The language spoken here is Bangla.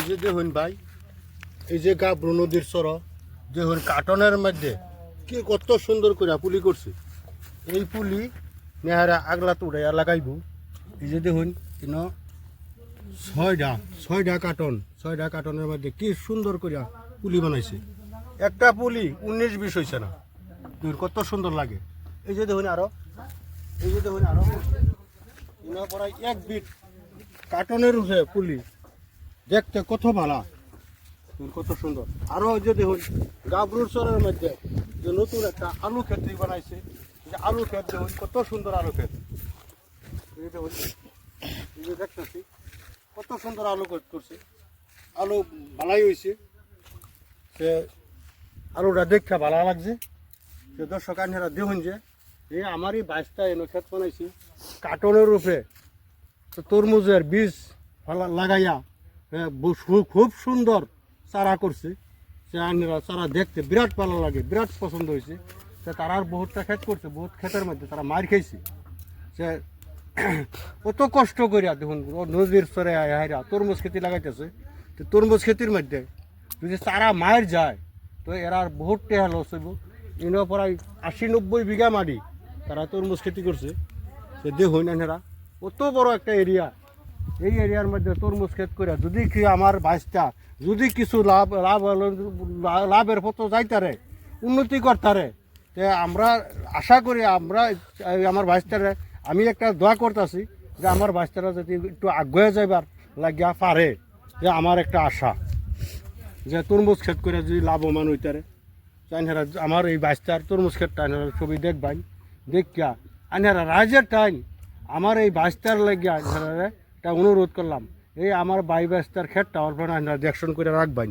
এই যে দেখুন ভাই, এই যে গাবরু নদীর চর দেখুন কার্টনের মধ্যে কি কত সুন্দর করে পুলি করছে। এই পুলি নেহারা আগলা উড়াইয়া লাগাইব। এই যে দেখুন কেন ছয়টা কার্টনের মধ্যে কি সুন্দর করে পুলি বানাইছে। একটা পুলি 19-20 হয়েছে না, দেখুন কত সুন্দর লাগে। এই যে দেখুন আরো প্রায় 1 বিট কার্টনের উঠে পুলি দেখতে কত ভালো, কত সুন্দর। আরো যে দেখুন গাবরুর চরের মধ্যে যে নতুন একটা আলু ক্ষেত বানাইছে, যে আলু ক্ষেত দেখুন কত সুন্দর আলু ক্ষেত। এই দেখুন, এই যে দেখতেছি কত সুন্দর আলু ক্ষেত করছে। আলু ভালাই হয়েছে, সে আলুটা দেখতে ভালো লাগছে। সে দর্শক আনহারা দেখুন যে এই আমারই 22টা এনে ক্ষেত বানাইছি কার্টনের রূপে। তো তরমুজের বীজ লাগাইয়া খুব সুন্দর চারা করছে। সে আনহারা চারা দেখতে বিরাট ভালো লাগে, বিরাট পছন্দ হয়েছে। সে তারা বহুতটা ক্ষেত করছে, বহুত ক্ষেতের মধ্যে তারা মার খাইছে। সে কত কষ্ট করিয়া দেখুন নদীর চরে হাইরা তরমুজ খেতি লাগাইতেছে। তো তরমুজ খেতির মধ্যে যদি চারা মায়ের যায় তো এরা বহুত টেহা লস হইব। ইনো প্রায় 80-90 বিঘা মাটি তারা তরমুজ খেতি করছে। সে দেখুন এনারা কত বড় একটা এরিয়া, এই এরিয়ার মধ্যে তরমুজ ক্ষেত করে যদি কি আমার বাইশটা যদি কিছু লাভের পথ যাইতারে, উন্নতি করতারে, তে আমরা আশা করি আমার বাইশটারে আমি একটা দোয়া করতেছি যে আমার বাইশটারা যদি একটু আগুয়ে যাইবার লাগিয়া পারে, যে আমার একটা আশা যে তরমুজ ক্ষেত করে যদি লাভবান হইতারে। আনহারা আমার এই বাইশটার তরমুজ ক্ষেতটা আনহারা ছবি দেখবাই, দেখিয়া আনহারা রাইজের টাইম আমার এই বাইশটার লাগিয়া আনহারা একটা অনুরোধ করলাম, এই আমার বাইশটার ক্ষেতটা অল্প আনহারা দেখশন করে রাখবাই।